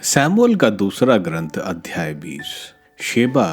Samuel का दूसरा ग्रंथ अध्याय 20। शेबा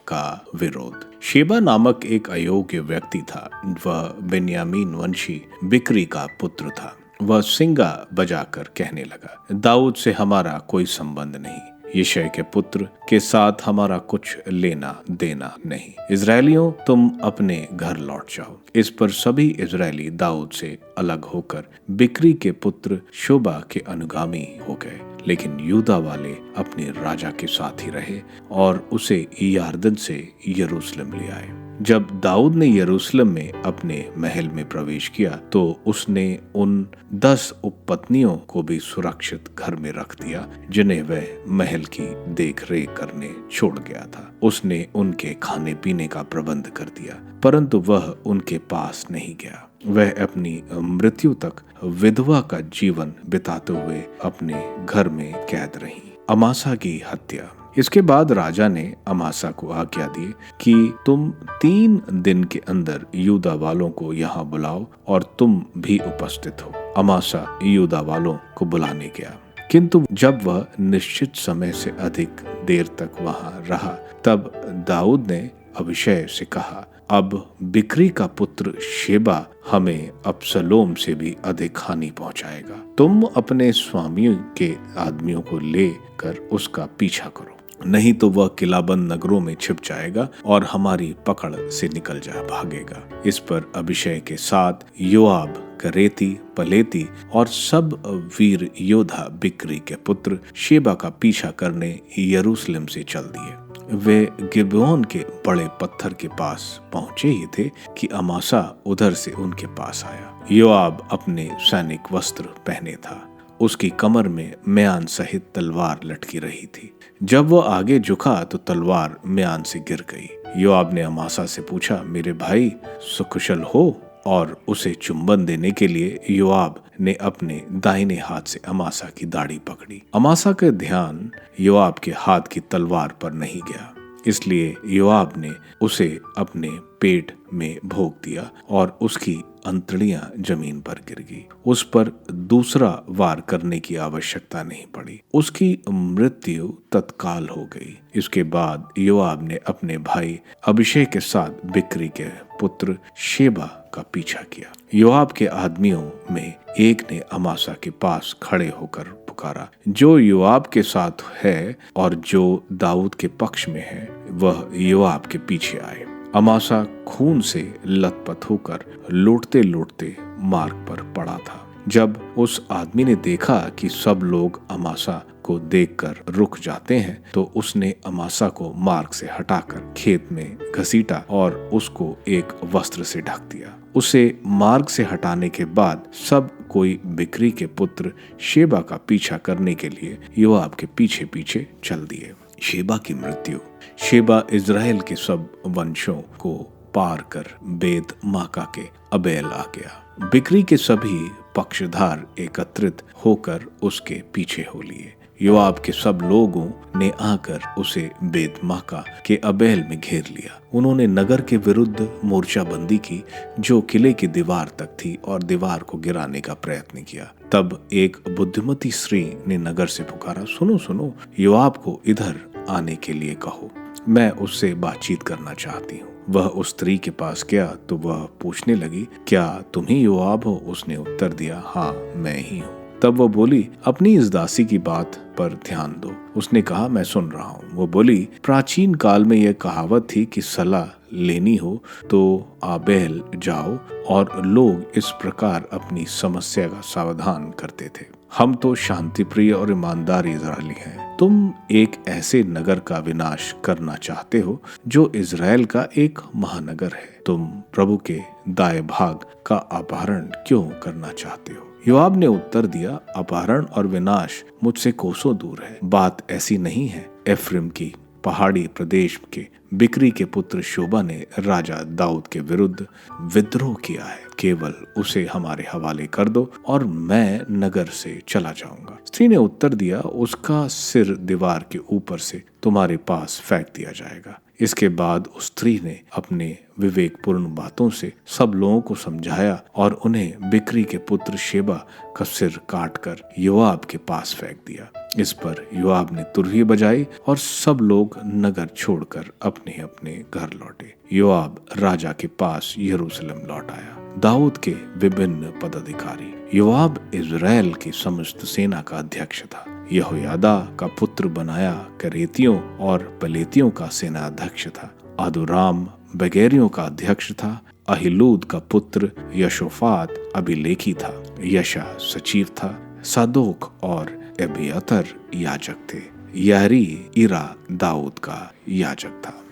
का विरोध। शेबा नामक एक अयोग्य व्यक्ति था। वह बेन्यामीन वंशी बिक्री का पुत्र था। वह सिंगा बजाकर कहने लगा, दाऊद से हमारा कोई संबंध नहीं, यिशै के पुत्र के साथ हमारा कुछ लेना देना नहीं। इजरायलियों, तुम अपने घर लौट जाओ। इस पर सभी इजरायली दाऊद से अलग होकर बिक्री के पुत्र शोबा के अनुगामी हो गए। लेकिन यूदा वाले अपने राजा के साथ ही रहे और उसे यारदन से यरूशलेम ले आए। जब दाऊद ने यरूशलेम में अपने महल में प्रवेश किया तो उसने उन 10 उपपत्नियों को भी सुरक्षित घर में रख दिया जिन्हें वह महल की देख रेख करने छोड़ गया था। उसने उनके खाने पीने का प्रबंध कर दिया, परंतु वह उनके पास नहीं गया। वह अपनी मृत्यु तक विधवा का जीवन बिताते हुए अपने घर में कैद रही। अमासा की हत्या। इसके बाद राजा ने अमासा को आज्ञा दी कि तुम 3 दिन के अंदर यूदा वालों को यहाँ बुलाओ और तुम भी उपस्थित हो। अमासा यूदा वालों को बुलाने गया, किंतु जब वह निश्चित समय से अधिक देर तक वहाँ रहा तब दाऊद ने अबीशै से कहा, अब बिक्री का पुत्र शेबा हमें अबसलोम से भी अधिक हानि पहुंचाएगा। तुम अपने स्वामी के आदमियों को लेकर उसका पीछा करो, नहीं तो वह किलाबंद नगरों में छिप जाएगा और हमारी पकड़ से निकल भागेगा। इस पर अबीशै के साथ योआब, करेती, पलेती और सब वीर योद्धा बिक्री के पुत्र शेबा का पीछा करने यरूशलेम से चल दिए। वे गिबोन के बड़े पत्थर के पास पहुंचे ही थे कि अमासा उधर से उनके पास आया। योआब अपने सैनिक वस्त्र पहने था, उसकी कमर में म्यान सहित तलवार लटकी रही थी। जब वो आगे झुका तो तलवार म्यान से गिर गई। योआब ने अमासा से पूछा, मेरे भाई सुकुशल हो? और उसे चुंबन देने के लिए योआब ने अपने दाहिने हाथ से अमासा की दाढ़ी पकड़ी। अमासा का ध्यान योआब के हाथ की तलवार पर नहीं गया, इसलिए योआब ने उसे अपने पेट में भोंक दिया और उसकी अंतड़ियां जमीन पर गिर गई। उस पर दूसरा वार करने की आवश्यकता नहीं पड़ी, उसकी मृत्यु तत्काल हो गई। इसके बाद योआब ने अपने भाई अबीशै के साथ बिक्री के पुत्र शेबा का पीछा किया। योआब के आदमियों में एक ने अमासा के पास खड़े होकर पुकारा, जो योआब के साथ है और जो दाऊद के पक्ष में है वह योआब के पीछे आए। अमासा खून से लथपथ होकर लौटते लौटते मार्ग पर पड़ा था। जब उस आदमी ने देखा कि सब लोग अमासा को देखकर रुक जाते हैं तो उसने अमासा को मार्ग से हटाकर खेत में घसीटा और उसको एक वस्त्र से ढक दिया। उसे मार्ग से हटाने के बाद सब कोई बिक्री के पुत्र शेबा का पीछा करने के लिए योआब के पीछे पीछे चल दिए। शेबा की मृत्यु। शेबा इजराइल के सब वंशों को पार कर बेत माका के अबेल आ गया। बिक्री के सभी पक्षधार एकत्रित होकर उसके पीछे हो लिए। योआब के सब लोगों ने आकर उसे बेत माका के अबेल में घेर लिया। उन्होंने नगर के विरुद्ध मोर्चाबंदी की जो किले की दीवार तक थी और दीवार को गिराने का प्रयत्न किया। तब एक बुद्धिमती स्त्री ने नगर से पुकारा, सुनो सुनो, योआब को इधर आने के लिए कहो, मैं उससे बातचीत करना चाहती हूँ। वह उस स्त्री के पास गया तो वह पूछने लगी, क्या तुम ही योआब हो? उसने उत्तर दिया, हाँ मैं ही हूँ। तब वो बोली, अपनी इस दासी की बात पर ध्यान दो। उसने कहा, मैं सुन रहा हूँ। वो बोली, प्राचीन काल में यह कहावत थी कि सलाह लेनी हो तो आबेल जाओ, और लोग इस प्रकार अपनी समस्या का समाधान करते थे। हम तो शांति प्रिय और ईमानदार इजरायली हैं। तुम एक ऐसे नगर का विनाश करना चाहते हो जो इजराइल का एक महानगर है। तुम प्रभु के दाएं भाग का अपहरण क्यों करना चाहते हो? योआब ने उत्तर दिया, अपहरण और विनाश मुझसे कोसों दूर है। बात ऐसी नहीं है। एफ्रेम की पहाड़ी प्रदेश के बिक्री के पुत्र शोबा ने राजा दाऊद के विरुद्ध विद्रोह किया है। केवल उसे हमारे हवाले कर दो और मैं नगर से चला जाऊंगा। स्त्री ने उत्तर दिया, उसका सिर दीवार के ऊपर से तुम्हारे पास फेंक दिया जाएगा। इसके बाद उस स्त्री ने अपने विवेकपूर्ण बातों से सब लोगों को समझाया और उन्हें बिक्री के पुत्र शेबा का सिर काटकर योआब के पास फेंक दिया। इस पर योआब ने तुरही बजाई और सब लोग नगर छोड़कर अपने अपने घर लौटे। योआब राजा के पास यरूशलेम लौट आया। दाऊद के विभिन्न पदाधिकारी। योआब इज़राइल की समस्त सेना का अध्यक्ष था। यहोयादा का पुत्र बनाया करेतियों और पलेतियों का सेनाध्यक्ष था। अदोराम बगैरियों का अध्यक्ष था। अहिलूद का पुत्र यशोफात अभिलेखी था। यशा सचिव था। सादोक और एबियातर याजक थे। यारी इरा दाऊद का याजक था।